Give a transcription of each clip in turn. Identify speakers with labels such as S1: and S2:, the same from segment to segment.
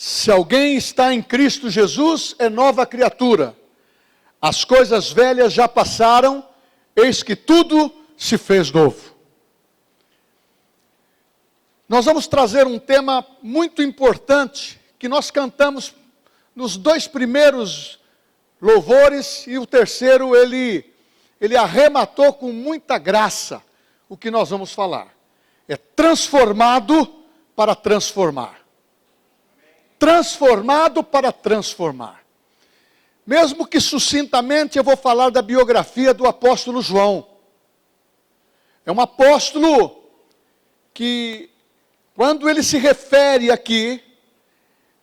S1: Se alguém está em Cristo Jesus, é nova criatura. As coisas velhas já passaram, eis que tudo se fez novo. Nós vamos trazer um tema muito importante, que nós cantamos nos 2 primeiros louvores, e o terceiro ele arrematou com muita graça o que nós vamos falar. É transformado para transformar. Transformado para transformar. Mesmo que sucintamente eu vou falar da biografia do apóstolo João. É um apóstolo que, quando ele se refere aqui,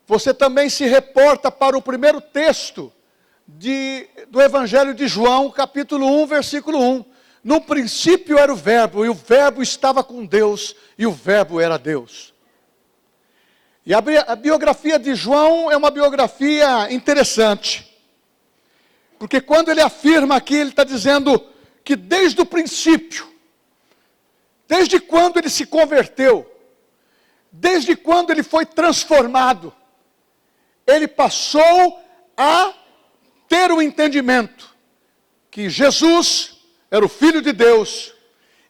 S1: você também se reporta para o primeiro texto do Evangelho de João, capítulo 1, versículo 1. No princípio era o Verbo, e o Verbo estava com Deus, e o Verbo era Deus. E a biografia de João é uma biografia interessante. Porque quando ele afirma aqui, ele está dizendo que desde o princípio, desde quando ele se converteu, desde quando ele foi transformado, ele passou a ter o entendimento que Jesus era o Filho de Deus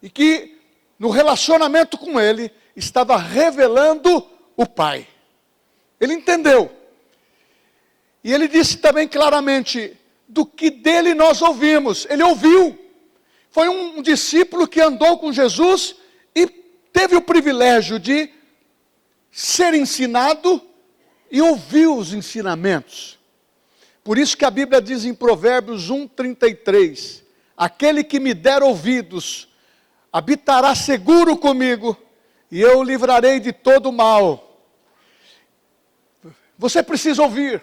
S1: e que no relacionamento com ele estava revelando o Pai. Ele entendeu. E ele disse também claramente, do que dele nós ouvimos. Ele ouviu. Foi um discípulo que andou com Jesus e teve o privilégio de ser ensinado e ouvir os ensinamentos. Por isso que a Bíblia diz em Provérbios 1:33, aquele que me der ouvidos, habitará seguro comigo, e eu o livrarei de todo mal. Você precisa ouvir.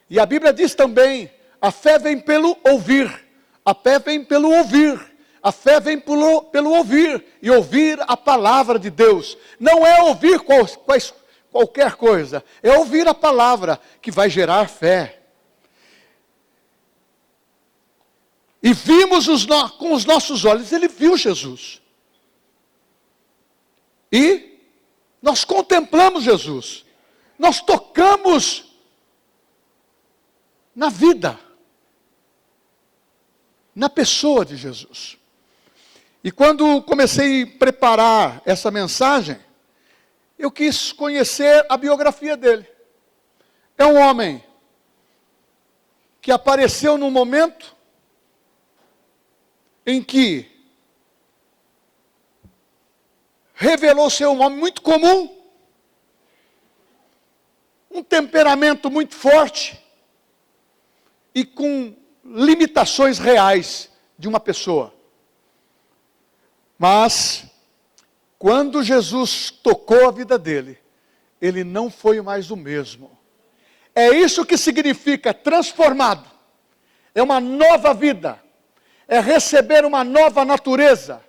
S1: E a Bíblia diz também, a fé vem pelo ouvir. A fé vem pelo ouvir. A fé vem pelo ouvir. E ouvir a palavra de Deus. Não é ouvir qualquer coisa. É ouvir a palavra que vai gerar fé. E vimos com os nossos olhos. Ele viu Jesus. E nós contemplamos Jesus. Nós tocamos na vida, na pessoa de Jesus. E quando comecei a preparar essa mensagem, eu quis conhecer a biografia dele. É um homem que apareceu num momento em que revelou ser um homem muito comum, um temperamento muito forte e com limitações reais de uma pessoa. Mas, quando Jesus tocou a vida dele, ele não foi mais o mesmo. É isso que significa transformado. É uma nova vida. É receber uma nova natureza.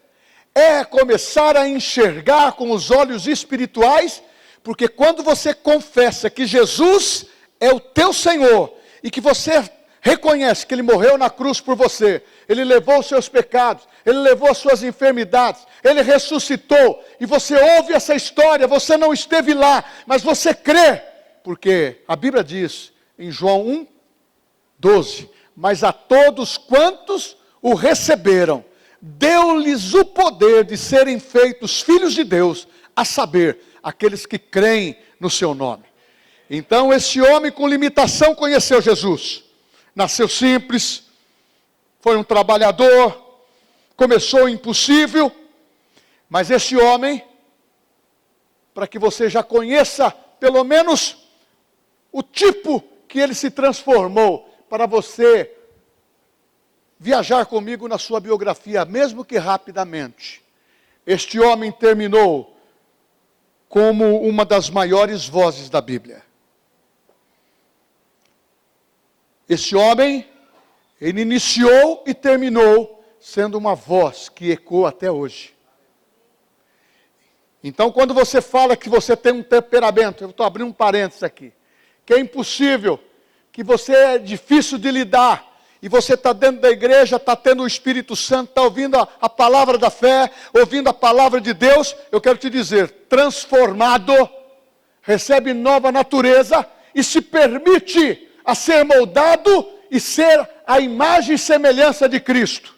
S1: É começar a enxergar com os olhos espirituais, porque quando você confessa que Jesus é o teu Senhor, e que você reconhece que Ele morreu na cruz por você, Ele levou os seus pecados, Ele levou as suas enfermidades, Ele ressuscitou, e você ouve essa história, você não esteve lá, mas você crê, porque a Bíblia diz em João 1:12, mas a todos quantos o receberam, deu-lhes o poder de serem feitos filhos de Deus, a saber, aqueles que creem no seu nome. Então esse homem com limitação conheceu Jesus. Nasceu simples, foi um trabalhador, começou o impossível, mas esse homem, para que você já conheça pelo menos o tipo que ele se transformou, para você viajar comigo na sua biografia, mesmo que rapidamente. Este homem terminou como uma das maiores vozes da Bíblia. Esse homem, ele iniciou e terminou sendo uma voz que ecoa até hoje. Então, quando você fala que você tem um temperamento, eu estou abrindo um parênteses aqui, que é impossível, que você é difícil de lidar, e você está dentro da igreja, está tendo o Espírito Santo, está ouvindo a palavra da fé, ouvindo a palavra de Deus, eu quero te dizer, transformado, recebe nova natureza e se permite a ser moldado e ser a imagem e semelhança de Cristo,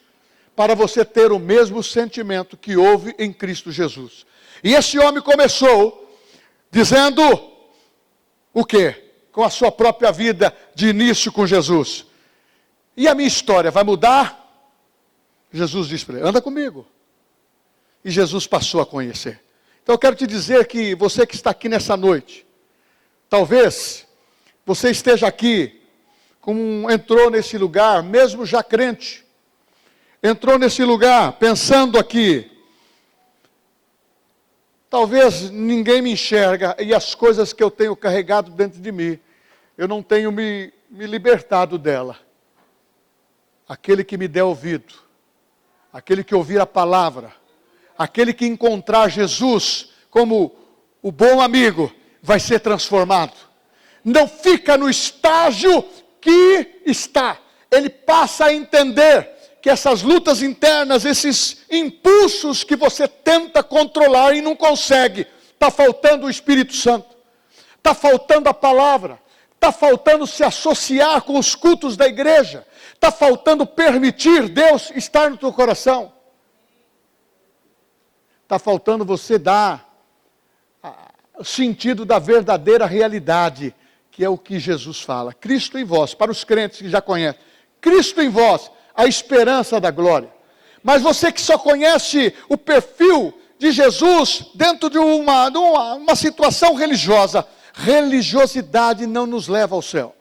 S1: para você ter o mesmo sentimento que houve em Cristo Jesus. E esse homem começou dizendo o quê? Com a sua própria vida de início com Jesus. E a minha história vai mudar? Jesus disse para ele, anda comigo. E Jesus passou a conhecer. Então eu quero te dizer que você que está aqui nessa noite, talvez você esteja aqui, entrou nesse lugar, mesmo já crente, entrou nesse lugar pensando aqui, talvez ninguém me enxerga e as coisas que eu tenho carregado dentro de mim, eu não tenho me libertado dela. Aquele que me der ouvido, aquele que ouvir a palavra, aquele que encontrar Jesus como o bom amigo, vai ser transformado. Não fica no estágio que está. Ele passa a entender que essas lutas internas, esses impulsos que você tenta controlar e não consegue, está faltando o Espírito Santo, está faltando a palavra, está faltando se associar com os cultos da igreja, está faltando permitir Deus estar no teu coração. Está faltando você dar o sentido da verdadeira realidade, que é o que Jesus fala. Cristo em vós, para os crentes que já conhecem. Cristo em vós, a esperança da glória. Mas você que só conhece o perfil de Jesus dentro de uma situação religiosa, religiosidade não nos leva ao céu.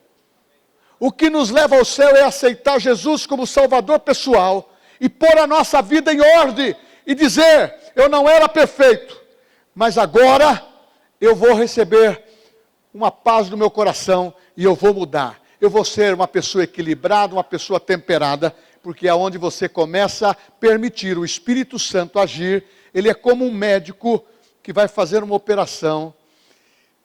S1: O que nos leva ao céu é aceitar Jesus como Salvador pessoal e pôr a nossa vida em ordem e dizer, eu não era perfeito, mas agora eu vou receber uma paz no meu coração e eu vou mudar. Eu vou ser uma pessoa equilibrada, uma pessoa temperada, porque é onde você começa a permitir o Espírito Santo agir. Ele é como um médico que vai fazer uma operação,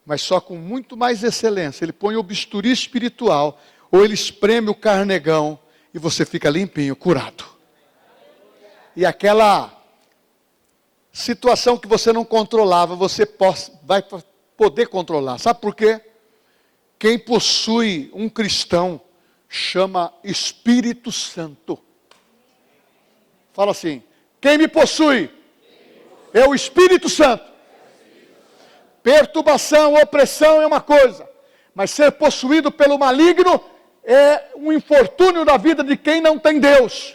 S1: mas só com muito mais excelência. Ele põe o bisturi espiritual, ou ele espreme o carnegão, e você fica limpinho, curado. E aquela situação que você não controlava, você vai poder controlar. Sabe por quê? Quem possui um cristão chama Espírito Santo. Fala assim, quem me possui? É o Espírito Santo. Perturbação, opressão é uma coisa, mas ser possuído pelo maligno é um infortúnio da vida de quem não tem Deus.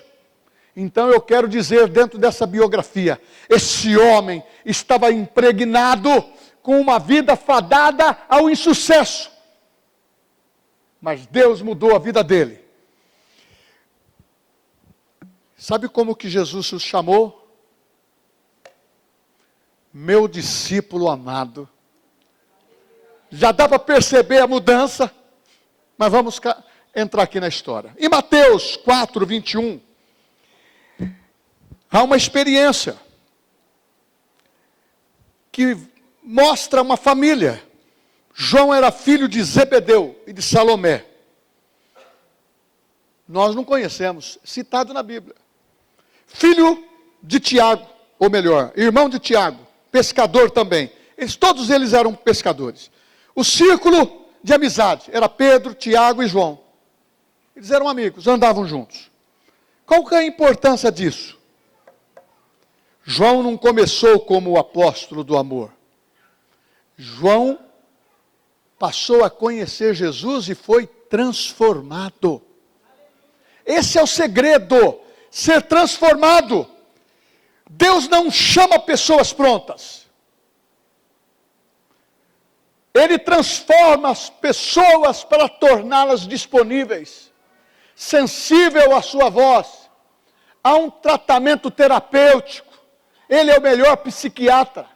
S1: Então eu quero dizer dentro dessa biografia, esse homem estava impregnado com uma vida fadada ao insucesso. Mas Deus mudou a vida dele. Sabe como que Jesus o chamou? Meu discípulo amado. Já dá para perceber a mudança, mas vamos entrar aqui na história. Em Mateus 4, 21, há uma experiência que mostra uma família. João era filho de Zebedeu e de Salomé. Nós não conhecemos, citado na Bíblia. Filho de Tiago, ou melhor, irmão de Tiago, pescador também. Todos eles eram pescadores. O círculo de amizade era Pedro, Tiago e João. Eles eram amigos, andavam juntos. Qual que é a importância disso? João não começou como o apóstolo do amor. João passou a conhecer Jesus e foi transformado. Esse é o segredo, ser transformado. Deus não chama pessoas prontas. Ele transforma as pessoas para torná-las disponíveis, sensível à sua voz. Há um tratamento terapêutico. Ele é o melhor psiquiatra.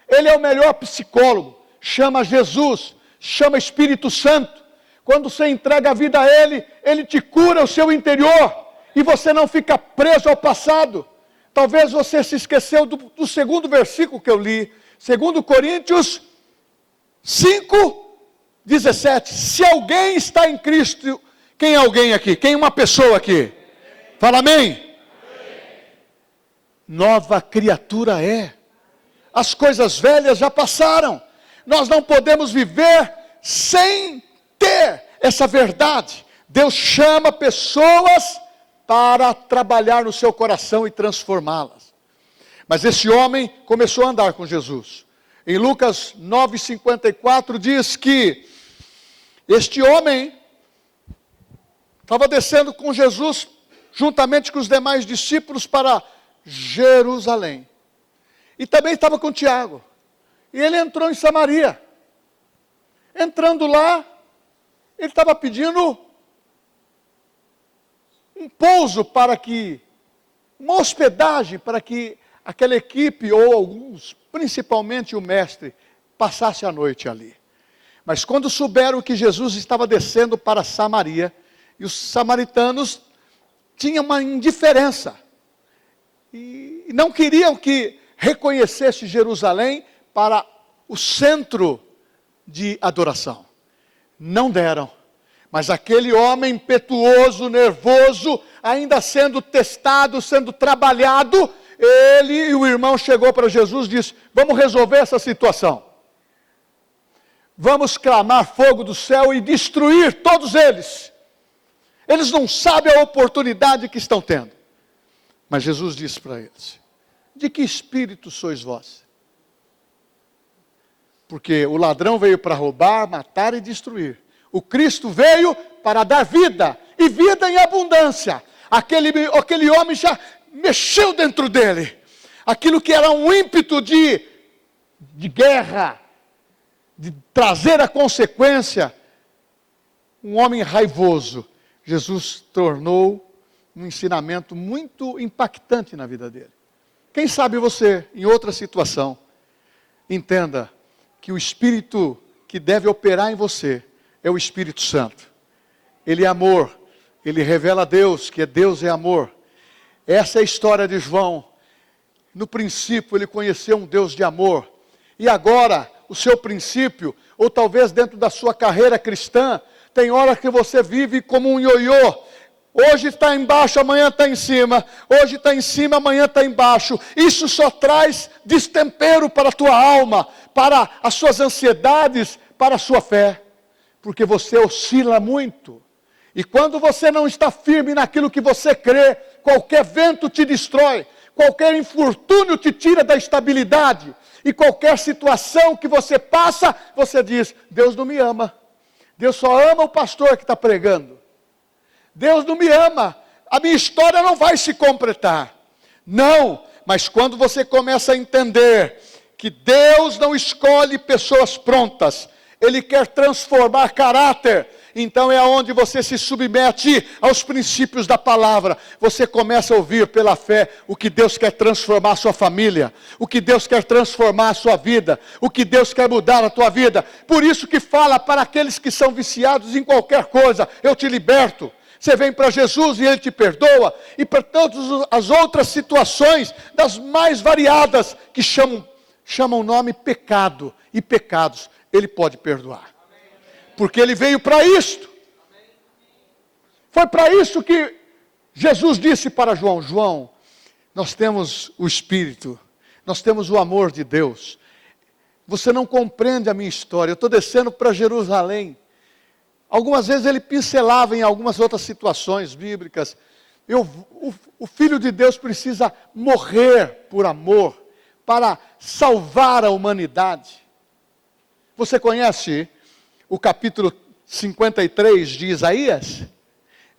S1: Ele é o melhor psicólogo. Chama Jesus, chama Espírito Santo. Quando você entrega a vida a Ele, Ele te cura o seu interior. E você não fica preso ao passado. Talvez você se esqueceu do segundo versículo que eu li. 2 Coríntios 5, 17. Se alguém está em Cristo, quem é alguém aqui? Quem é uma pessoa aqui? Fala amém. Nova criatura é. As coisas velhas já passaram. nós não podemos viver sem ter essa verdade. Deus chama pessoas para trabalhar no seu coração e transformá-las. Mas esse homem começou a andar com Jesus. Em Lucas 9,54 diz que este homem estava descendo com Jesus, juntamente com os demais discípulos, para Jerusalém. E também estava com Tiago. E ele entrou em Samaria. Entrando lá, ele estava pedindo um pouso para que, uma hospedagem para que aquela equipe, ou alguns, principalmente o mestre, passasse a noite ali. Mas quando souberam que Jesus estava descendo para Samaria, e os samaritanos tinham uma indiferença, e não queriam que reconhecesse Jerusalém para o centro de adoração. Não deram. Mas aquele homem impetuoso, nervoso, ainda sendo testado, sendo trabalhado, ele e o irmão chegou para Jesus e disse: vamos resolver essa situação. Vamos clamar fogo do céu e destruir todos eles. Eles não sabem a oportunidade que estão tendo. Mas Jesus disse para eles: de que espírito sois vós? Porque o ladrão veio para roubar, matar e destruir. O Cristo veio para dar vida, e vida em abundância. Aquele homem já mexeu dentro dele. Aquilo que era um ímpeto de guerra, de trazer a consequência, um homem raivoso, Jesus tornou um ensinamento muito impactante na vida dele. Quem sabe você, em outra situação, entenda que o Espírito que deve operar em você é o Espírito Santo. Ele é amor, ele revela a Deus, que Deus é amor. Essa é a história de João. No princípio ele conheceu um Deus de amor, e agora o seu princípio, ou talvez dentro da sua carreira cristã, tem hora que você vive como um ioiô. Hoje está embaixo, amanhã está em cima. Hoje está em cima, amanhã está embaixo. Isso só traz destempero para a tua alma, para as suas ansiedades, para a sua fé. Porque você oscila muito. E quando você não está firme naquilo que você crê, qualquer vento te destrói. Qualquer infortúnio te tira da estabilidade. E qualquer situação que você passa, você diz: Deus não me ama. Deus só ama o pastor que está pregando. Deus não me ama, a minha história não vai se completar. Não, mas quando você começa a entender que Deus não escolhe pessoas prontas, Ele quer transformar caráter, então é onde você se submete aos princípios da palavra. Você começa a ouvir pela fé o que Deus quer transformar a sua família, o que Deus quer transformar a sua vida, o que Deus quer mudar a tua vida. Por isso que fala para aqueles que são viciados em qualquer coisa: eu te liberto. Você vem para Jesus e Ele te perdoa. E para todas as outras situações, das mais variadas, que chamam o nome pecado e pecados, Ele pode perdoar. Porque Ele veio para isto. Foi para isso que Jesus disse para João: João, nós temos o Espírito, nós temos o amor de Deus. Você não compreende a minha história. Eu estou descendo para Jerusalém. Algumas vezes ele pincelava em algumas outras situações bíblicas. O Filho de Deus precisa morrer por amor, para salvar a humanidade. Você conhece o capítulo 53 de Isaías?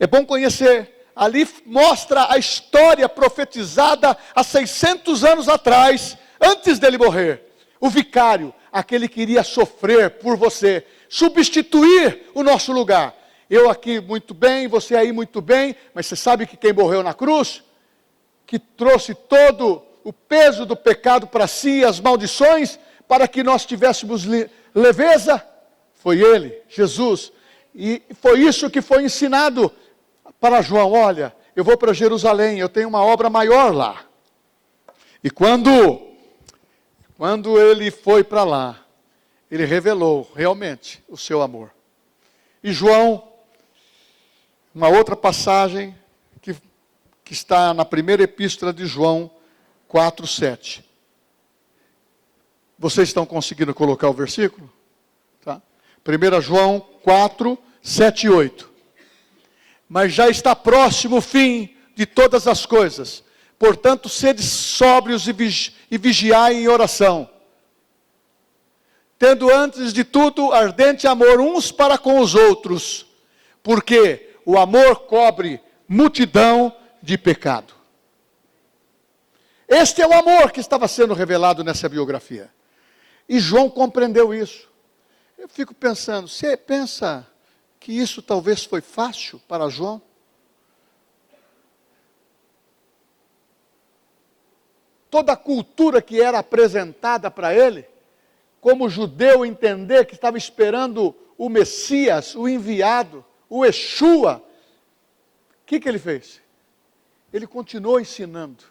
S1: É bom conhecer. Ali mostra a história profetizada há 600 anos atrás, antes dele morrer. O vicário, aquele que iria sofrer por você, substituir o nosso lugar. Eu aqui muito bem, você aí muito bem, mas você sabe que quem morreu na cruz, que trouxe todo o peso do pecado para si, as maldições, para que nós tivéssemos leveza, foi Ele, Jesus. E foi isso que foi ensinado para João: olha, eu vou para Jerusalém, eu tenho uma obra maior lá. E quando ele foi para lá, ele revelou realmente o seu amor. E João, uma outra passagem que está na primeira epístola de João 4:7. Vocês estão conseguindo colocar o versículo? Tá? 1 João 4, 7 e 8. Mas já está próximo o fim de todas as coisas. Portanto, sede sóbrios e vigiai em oração. Tendo antes de tudo ardente amor uns para com os outros. Porque o amor cobre multidão de pecado. Este é o amor que estava sendo revelado nessa biografia. E João compreendeu isso. Eu fico pensando, você pensa que isso talvez foi fácil para João? Toda a cultura que era apresentada para ele, como judeu entender que estava esperando o Messias, o enviado, o Yeshua, o que ele fez? Ele continuou ensinando,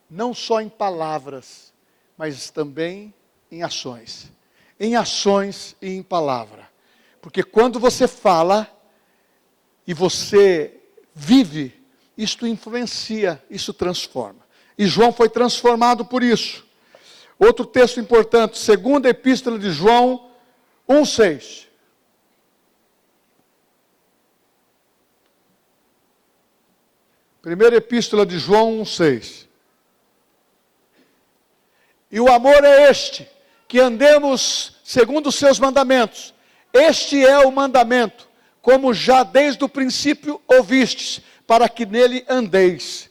S1: não só em palavras, mas também em ações. Em ações e em palavra. Porque quando você fala e você vive, isto influencia, isso transforma. E João foi transformado por isso. Outro texto importante, segunda epístola de João 1,6. Primeira epístola de João 1,6. E o amor é este, que andemos segundo os seus mandamentos. Este é o mandamento, como já desde o princípio ouvistes, para que nele andeis.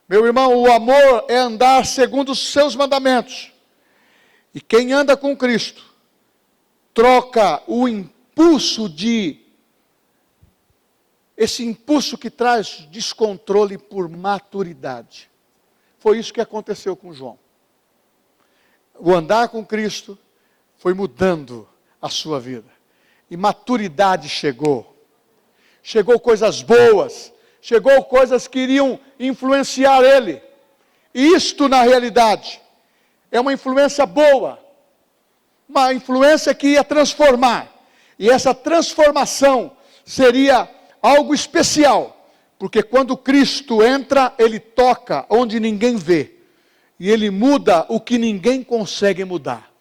S1: Meu irmão, o amor é andar segundo os seus mandamentos. E quem anda com Cristo, troca o impulso esse impulso que traz descontrole por maturidade. Foi isso que aconteceu com João. O andar com Cristo foi mudando a sua vida. E maturidade chegou. Chegou coisas boas. Chegou coisas que iriam influenciar ele. E isto, na realidade, é uma influência boa. Uma influência que ia transformar. E essa transformação seria algo especial. Porque quando Cristo entra, ele toca onde ninguém vê. E ele muda o que ninguém consegue mudar.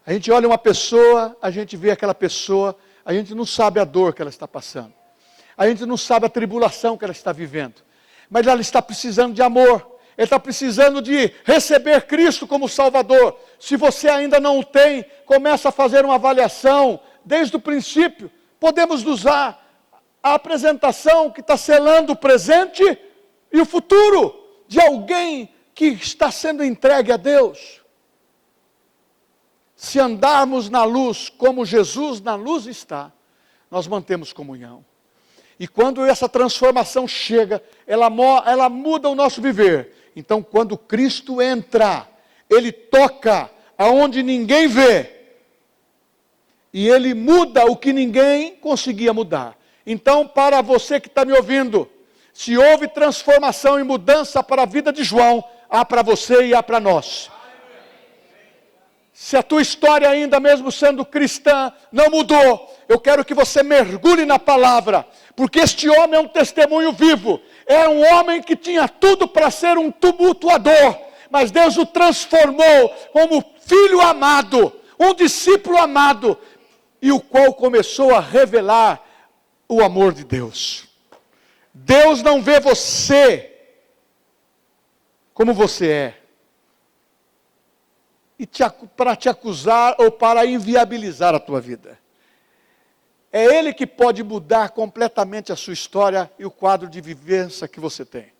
S1: A gente olha uma pessoa, a gente vê aquela pessoa, a gente não sabe a dor que ela está passando. A gente não sabe a tribulação que ela está vivendo. Mas ela está precisando de amor. Ela está precisando de receber Cristo como Salvador. Se você ainda não o tem, começa a fazer uma avaliação desde o princípio. Podemos usar a apresentação que está selando o presente e o futuro de alguém que está sendo entregue a Deus. Se andarmos na luz como Jesus na luz está, nós mantemos comunhão. E quando essa transformação chega, ela muda o nosso viver. Então, quando Cristo entra, Ele toca aonde ninguém vê. E Ele muda o que ninguém conseguia mudar. Então, para você que está me ouvindo, se houve transformação e mudança para a vida de João, há para você e há para nós. Se a tua história ainda mesmo sendo cristã não mudou, eu quero que você mergulhe na palavra, porque este homem é um testemunho vivo. Era um homem que tinha tudo para ser um tumultuador, mas Deus o transformou como filho amado, um discípulo amado, e o qual começou a revelar o amor de Deus. Deus não vê você como você é, e para te acusar ou para inviabilizar a tua vida. É Ele que pode mudar completamente a sua história e o quadro de vivência que você tem.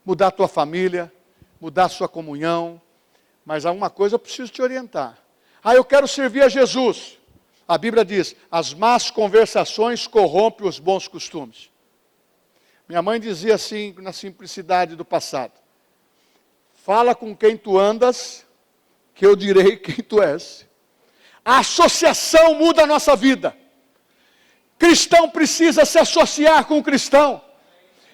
S1: Mudar a tua família, mudar a sua comunhão. Mas há uma coisa eu preciso te orientar. Eu quero servir a Jesus. A Bíblia diz, as más conversações corrompem os bons costumes. Minha mãe dizia assim, na simplicidade do passado. Fala com quem tu andas, que eu direi quem tu és. A associação muda a nossa vida. Cristão precisa se associar com o cristão.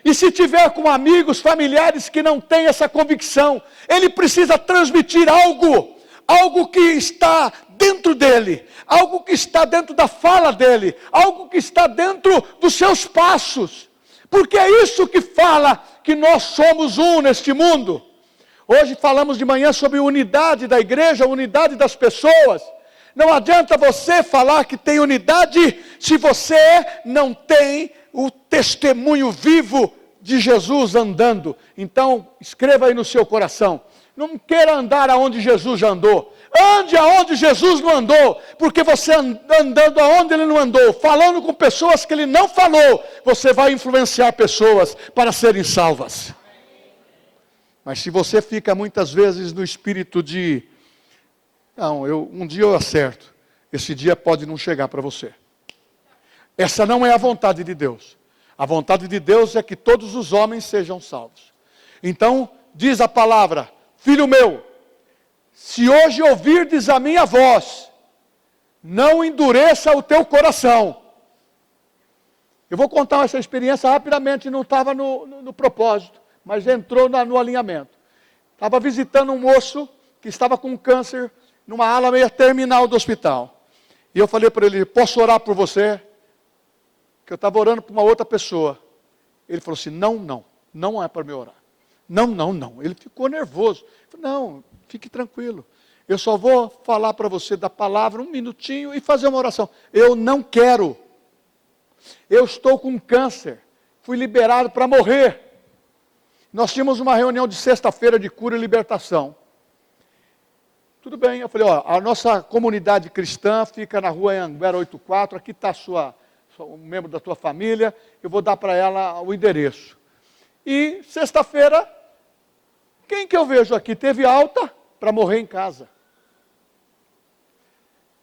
S1: E se tiver com amigos, familiares que não têm essa convicção, ele precisa transmitir algo que está dentro dele, algo que está dentro da fala dele, algo que está dentro dos seus passos. Porque é isso que fala que nós somos um neste mundo. Hoje falamos de manhã sobre unidade da igreja, unidade das pessoas. Não adianta você falar que tem unidade se você não tem o testemunho vivo de Jesus andando. Então, escreva aí no seu coração. Não queira andar aonde Jesus já andou. Ande aonde Jesus não andou. Porque você andando aonde ele não andou, falando com pessoas que ele não falou, você vai influenciar pessoas para serem salvas. Mas se você fica muitas vezes no espírito de, não, um dia eu acerto, esse dia pode não chegar para você. Essa não é a vontade de Deus. A vontade de Deus é que todos os homens sejam salvos. Então, diz a palavra, filho meu, se hoje ouvirdes a minha voz, não endureça o teu coração. Eu vou contar essa experiência rapidamente, não estava no propósito, mas entrou no alinhamento. Estava visitando um moço que estava com câncer, numa ala meio terminal do hospital. E eu falei para ele, posso orar por você? Que eu estava orando por uma outra pessoa. Ele falou assim, não é para me orar. Não. Ele ficou nervoso. Eu falei, não, fique tranquilo. Eu só vou falar para você da palavra um minutinho e fazer uma oração. Eu não quero. Eu estou com câncer. Fui liberado para morrer. Nós tínhamos uma reunião de sexta-feira de cura e libertação. Tudo bem, eu falei, a nossa comunidade cristã fica na rua Anguera 84, aqui está um membro da tua família, eu vou dar para ela o endereço. E sexta-feira, quem que eu vejo aqui? Teve alta para morrer em casa.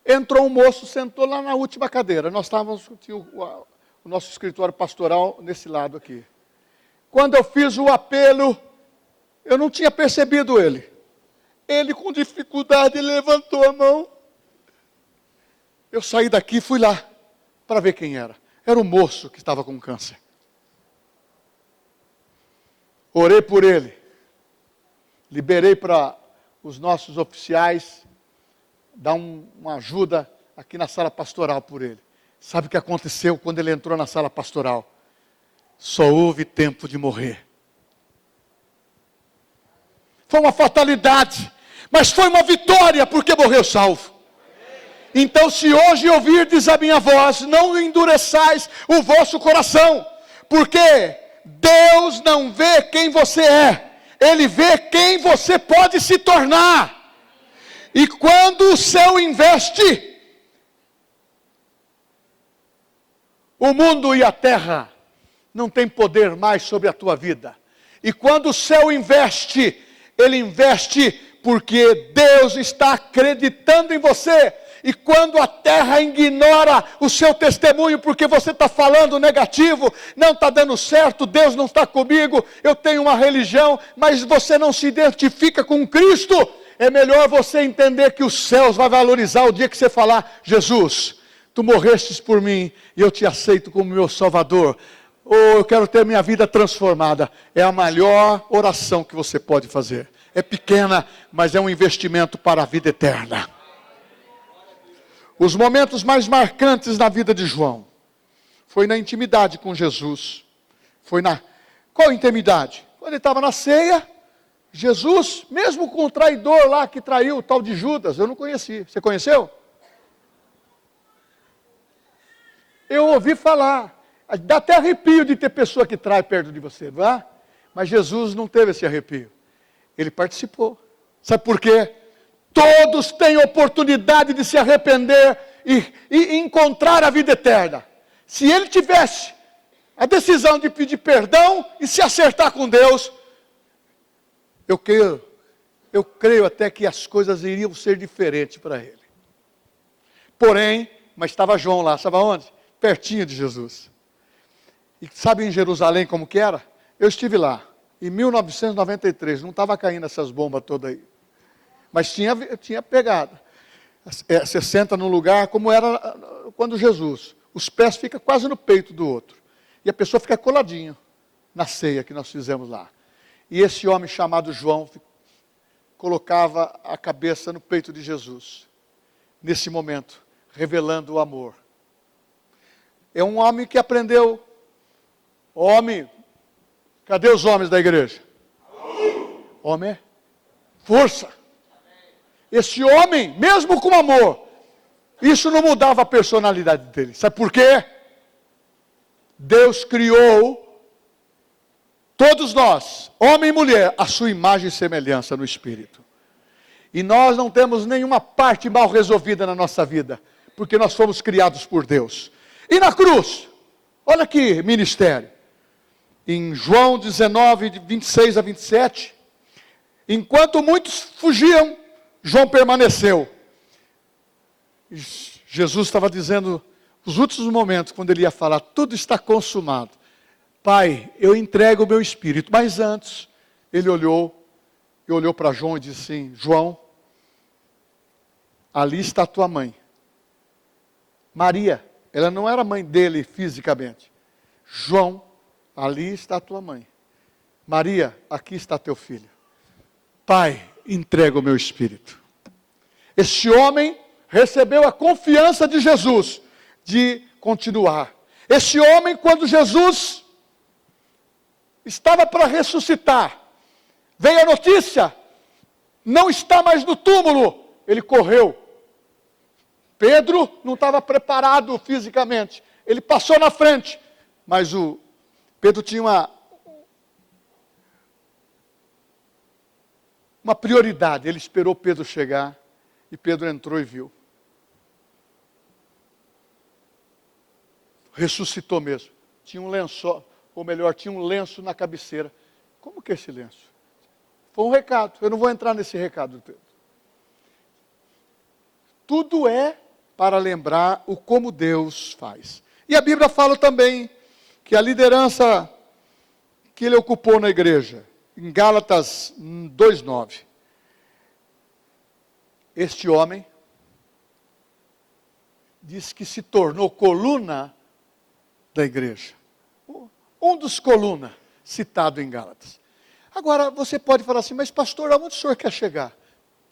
S1: Entrou um moço, sentou lá na última cadeira. Nós estávamos, tinha o nosso escritório pastoral nesse lado aqui. Quando eu fiz o apelo, eu não tinha percebido ele. Ele com dificuldade levantou a mão. Eu saí daqui e fui lá para ver quem era. Era o moço que estava com câncer. Orei por ele. Liberei para os nossos oficiais dar uma ajuda aqui na sala pastoral por ele. Sabe o que aconteceu quando ele entrou na sala pastoral? Só houve tempo de morrer. Foi uma fatalidade, mas foi uma vitória porque morreu salvo. Então, se hoje ouvirdes a minha voz, não endureçais o vosso coração, porque Deus não vê quem você é, Ele vê quem você pode se tornar. E quando o céu investe, o mundo e a terra não tem poder mais sobre a tua vida. E quando o céu investe, ele investe porque Deus está acreditando em você. E quando a terra ignora o seu testemunho, porque você está falando negativo, não está dando certo, Deus não está comigo, eu tenho uma religião, mas você não se identifica com Cristo, é melhor você entender que os céus vão valorizar o dia que você falar, Jesus, tu morrestes por mim e eu te aceito como meu Salvador. Ou eu quero ter minha vida transformada. É a maior oração que você pode fazer. É pequena, mas é um investimento para a vida eterna. Os momentos mais marcantes na vida de João foi na intimidade com Jesus. Qual intimidade? Quando ele estava na ceia, Jesus, mesmo com o traidor lá que traiu, o tal de Judas, eu não conheci. Você conheceu? Eu ouvi falar. Dá até arrepio de ter pessoa que trai perto de você, não é? Mas Jesus não teve esse arrepio. Ele participou. Sabe por quê? Todos têm oportunidade de se arrepender e encontrar a vida eterna. Se ele tivesse a decisão de pedir perdão e se acertar com Deus, eu creio até que as coisas iriam ser diferentes para ele. Porém, mas estava João lá, sabe onde? Pertinho de Jesus. E sabe em Jerusalém como que era? Eu estive lá, em 1993, não estava caindo essas bombas todas aí. Mas tinha pegada. Você senta num lugar como era quando Jesus. Os pés ficam quase no peito do outro. E a pessoa fica coladinho na ceia que nós fizemos lá. E esse homem chamado João colocava a cabeça no peito de Jesus. Nesse momento, revelando o amor. É um homem que aprendeu. Homem, cadê os homens da igreja? Homem, força. Esse homem, mesmo com amor, isso não mudava a personalidade dele. Sabe por quê? Deus criou todos nós, homem e mulher, a sua imagem e semelhança no Espírito. E nós não temos nenhuma parte mal resolvida na nossa vida, porque nós fomos criados por Deus. E na cruz, olha aqui, ministério. Em João 19, de 26 a 27, enquanto muitos fugiam, João permaneceu. Jesus estava dizendo, nos últimos momentos, quando ele ia falar, tudo está consumado. Pai, eu entrego o meu espírito. Mas antes, ele olhou para João e disse assim, João, ali está a tua mãe. Maria, ela não era mãe dele fisicamente. João, ali está a tua mãe. Maria, aqui está teu filho. Pai, entrega o meu espírito. Este homem recebeu a confiança de Jesus de continuar. Este homem, quando Jesus estava para ressuscitar, veio a notícia, não está mais no túmulo, ele correu. Pedro não estava preparado fisicamente, ele passou na frente, mas Pedro tinha uma prioridade, ele esperou Pedro chegar, e Pedro entrou e viu. Ressuscitou mesmo. Tinha um lenço, ou melhor, tinha um lenço na cabeceira. Como que é esse lenço? Foi um recado, eu não vou entrar nesse recado. Tudo é para lembrar o como Deus faz. E a Bíblia fala também que a liderança que ele ocupou na igreja, em Gálatas 2:9, este homem diz que se tornou coluna da igreja. Um dos colunas citado em Gálatas. Agora, você pode falar assim, mas pastor, aonde o senhor quer chegar?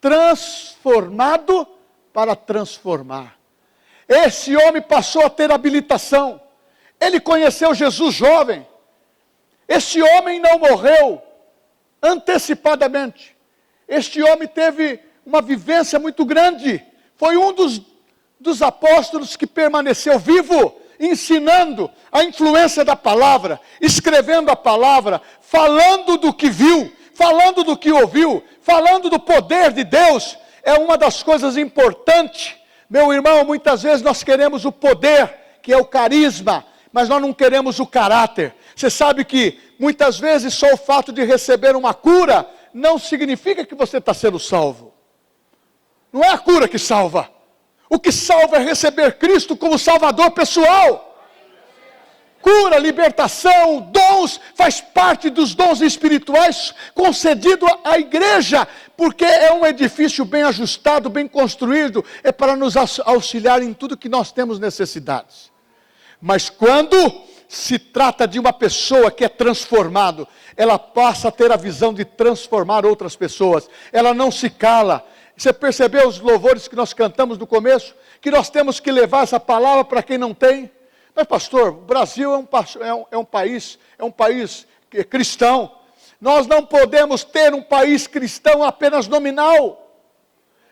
S1: Transformado para transformar. Esse homem passou a ter habilitação. Ele conheceu Jesus jovem. Este homem não morreu antecipadamente. Este homem teve uma vivência muito grande. Foi um dos apóstolos que permaneceu vivo, ensinando a influência da palavra, escrevendo a palavra, falando do que viu, falando do que ouviu, falando do poder de Deus. É uma das coisas importantes. Meu irmão, muitas vezes nós queremos o poder, que é o carisma, mas nós não queremos o caráter. Você sabe que muitas vezes só o fato de receber uma cura não significa que você está sendo salvo. Não é a cura que salva. O que salva é receber Cristo como Salvador pessoal. Cura, libertação, dons, faz parte dos dons espirituais concedidos à igreja, porque é um edifício bem ajustado, bem construído, é para nos auxiliar em tudo que nós temos necessidades. Mas quando se trata de uma pessoa que é transformado, ela passa a ter a visão de transformar outras pessoas, ela não se cala. Você percebeu os louvores que nós cantamos no começo? Que nós temos que levar essa palavra para quem não tem. Mas pastor, o Brasil é um país cristão. Nós não podemos ter um país cristão apenas nominal.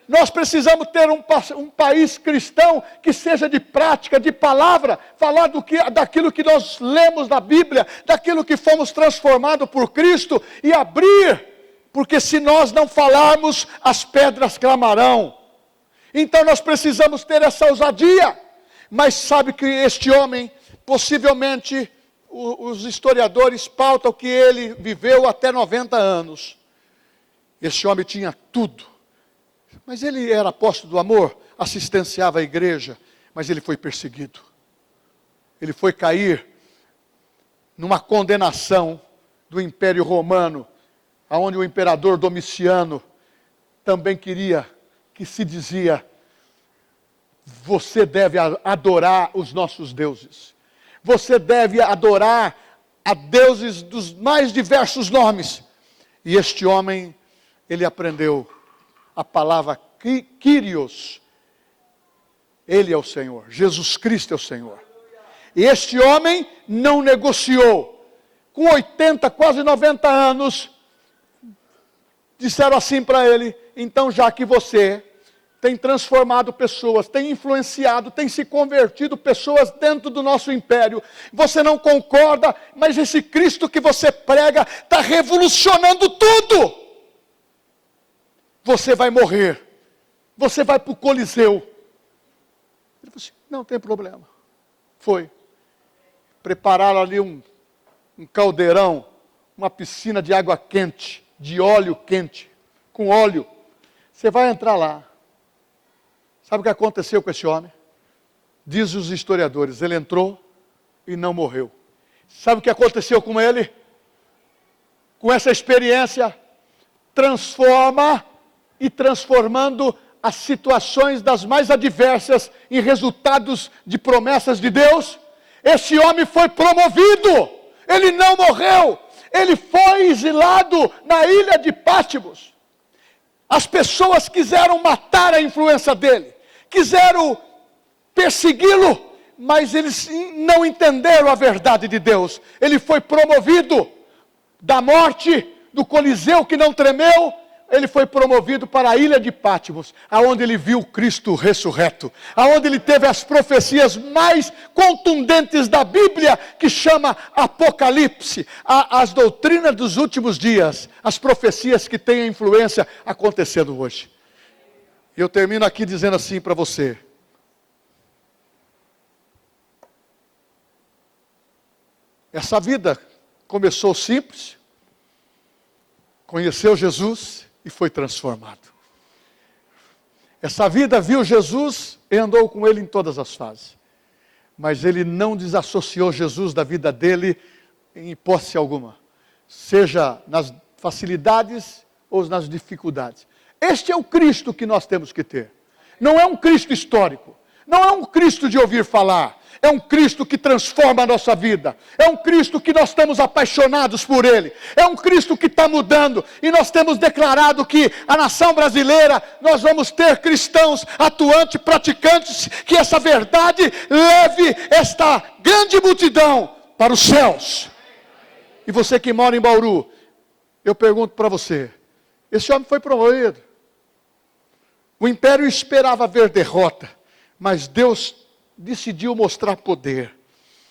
S1: Nós precisamos ter um país cristão que seja de prática, de palavra, falar daquilo que nós lemos na Bíblia, daquilo que fomos transformados por Cristo e abrir. Porque se nós não falarmos, as pedras clamarão. Então nós precisamos ter essa ousadia. Mas sabe que este homem, possivelmente, os historiadores pautam que ele viveu até 90 anos. Este homem tinha tudo. Mas ele era apóstolo do amor, assistenciava a igreja, mas ele foi perseguido. Ele foi cair numa condenação do Império Romano, onde o imperador Domiciano também queria, que se dizia, você deve adorar os nossos deuses. Você deve adorar a deuses dos mais diversos nomes. E este homem, ele aprendeu a palavra Kyrios. Ele é o Senhor, Jesus Cristo é o Senhor. E este homem não negociou. Com 80, quase 90 anos, disseram assim para ele: então, já que você tem transformado pessoas, tem influenciado, tem se convertido pessoas dentro do nosso império, você não concorda, mas esse Cristo que você prega está revolucionando tudo. Você vai morrer, você vai para o Coliseu. Ele falou assim: não tem problema. Foi. Prepararam ali um caldeirão, uma piscina de água quente, de óleo quente, com óleo. Você vai entrar lá. Sabe o que aconteceu com esse homem? Dizem os historiadores, ele entrou e não morreu. Sabe o que aconteceu com ele? Com essa experiência, transformando as situações das mais adversas em resultados de promessas de Deus. Esse homem foi promovido, ele não morreu, ele foi exilado na ilha de Pátimos. As pessoas quiseram matar a influência dele, quiseram persegui-lo, mas eles não entenderam a verdade de Deus. Ele foi promovido da morte, do Coliseu que não tremeu, ele foi promovido para a ilha de Pátimos, aonde ele viu Cristo ressurreto, aonde ele teve as profecias mais contundentes da Bíblia, que chama Apocalipse, as doutrinas dos últimos dias, as profecias que têm a influência acontecendo hoje. E eu termino aqui dizendo assim para você: essa vida começou simples, conheceu Jesus e foi transformado. Essa vida viu Jesus e andou com ele em todas as fases. Mas ele não desassociou Jesus da vida dele em hipótese alguma. Seja nas facilidades ou nas dificuldades. Este é o Cristo que nós temos que ter. Não é um Cristo histórico. Não é um Cristo de ouvir falar. É um Cristo que transforma a nossa vida. É um Cristo que nós estamos apaixonados por Ele. É um Cristo que está mudando. E nós temos declarado que a nação brasileira, nós vamos ter cristãos atuantes, praticantes, que essa verdade leve esta grande multidão para os céus. E você que mora em Bauru, eu pergunto para você: esse homem foi promovido. O império esperava ver derrota, mas Deus decidiu mostrar poder.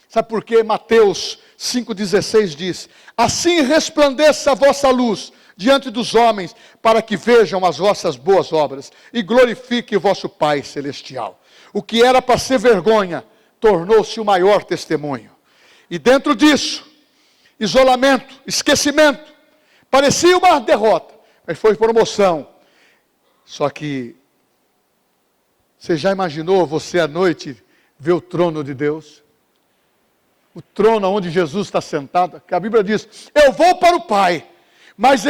S1: Sabe por quê? Mateus 5,16 diz: assim resplandeça a vossa luz diante dos homens, para que vejam as vossas boas obras e glorifique o vosso Pai Celestial. O que era para ser vergonha, tornou-se o maior testemunho. E dentro disso, isolamento, esquecimento, parecia uma derrota, mas foi promoção. Só que, você já imaginou você à noite ver o trono de Deus? O trono onde Jesus está sentado, que a Bíblia diz: eu vou para o Pai, mas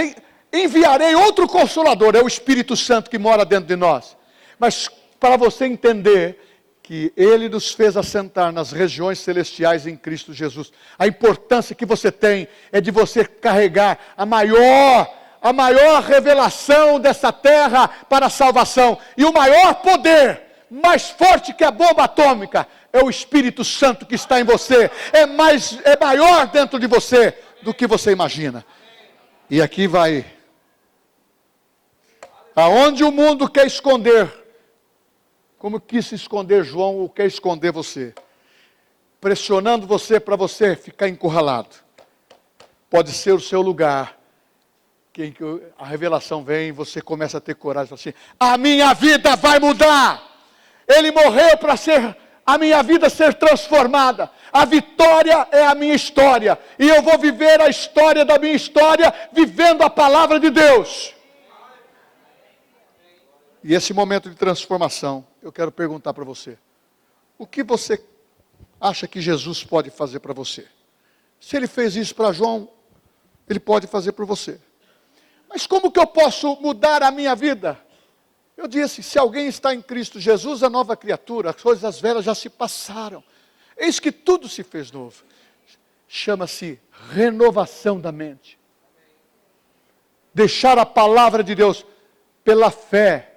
S1: enviarei outro Consolador, é o Espírito Santo que mora dentro de nós. Mas para você entender que Ele nos fez assentar nas regiões celestiais em Cristo Jesus, a importância que você tem é de você carregar a maior revelação dessa terra para a salvação, e o maior poder, mais forte que a bomba atômica, é o Espírito Santo que está em você. É maior dentro de você do que você imagina. E aqui vai. Aonde o mundo quer esconder, como quis esconder João, ou quer esconder você, pressionando você para você ficar encurralado, pode ser o seu lugar, que a revelação vem, você começa a ter coragem, fala assim: a minha vida vai mudar. Ele morreu para a minha vida ser transformada. A vitória é a minha história. E eu vou viver a história da minha história, vivendo a palavra de Deus. E esse momento de transformação, eu quero perguntar para você: o que você acha que Jesus pode fazer para você? Se Ele fez isso para João, Ele pode fazer por você. Mas como que eu posso mudar a minha vida? Eu disse: se alguém está em Cristo Jesus, a nova criatura, as coisas velhas já se passaram. Eis que tudo se fez novo. Chama-se renovação da mente. Deixar a palavra de Deus pela fé.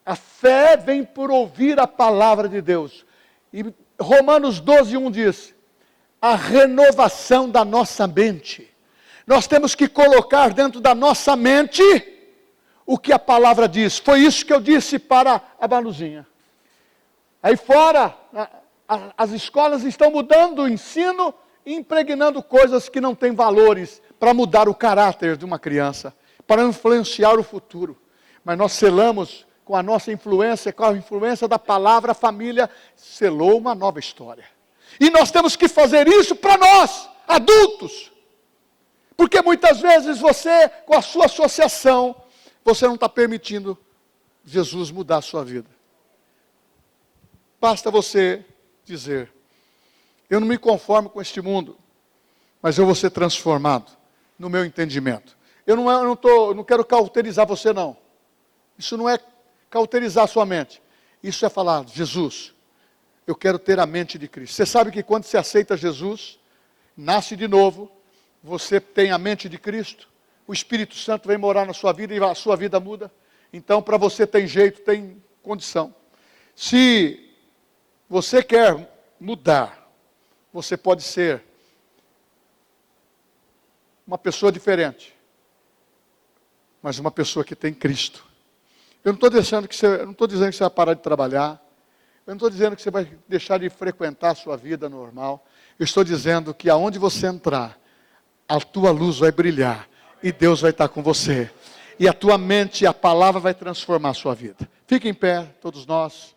S1: A fé vem por ouvir a palavra de Deus. E Romanos 12:1 diz: a renovação da nossa mente. Nós temos que colocar dentro da nossa mente o que a palavra diz. Foi isso que eu disse para a Manuzinha. Aí fora, as escolas estão mudando o ensino e impregnando coisas que não têm valores para mudar o caráter de uma criança, para influenciar o futuro. Mas nós selamos com a nossa influência, com a influência da palavra, a família selou uma nova história. E nós temos que fazer isso para nós, adultos. Porque muitas vezes você, com a sua associação, você não está permitindo Jesus mudar a sua vida. Basta você dizer, eu não me conformo com este mundo, mas eu vou ser transformado no meu entendimento. Eu não quero cauterizar você não. Isso não é cauterizar a sua mente. Isso é falar, Jesus, eu quero ter a mente de Cristo. Você sabe que quando você aceita Jesus, nasce de novo, você tem a mente de Cristo, o Espírito Santo vem morar na sua vida e a sua vida muda. Então, para você tem jeito, tem condição. Se você quer mudar, você pode ser uma pessoa diferente, mas uma pessoa que tem Cristo. Eu não estou dizendo que você vai parar de trabalhar, eu não estou dizendo que você vai deixar de frequentar a sua vida normal, eu estou dizendo que aonde você entrar, a tua luz vai brilhar, e Deus vai estar com você, e a tua mente, a palavra vai transformar a sua vida. Fique em pé, todos nós.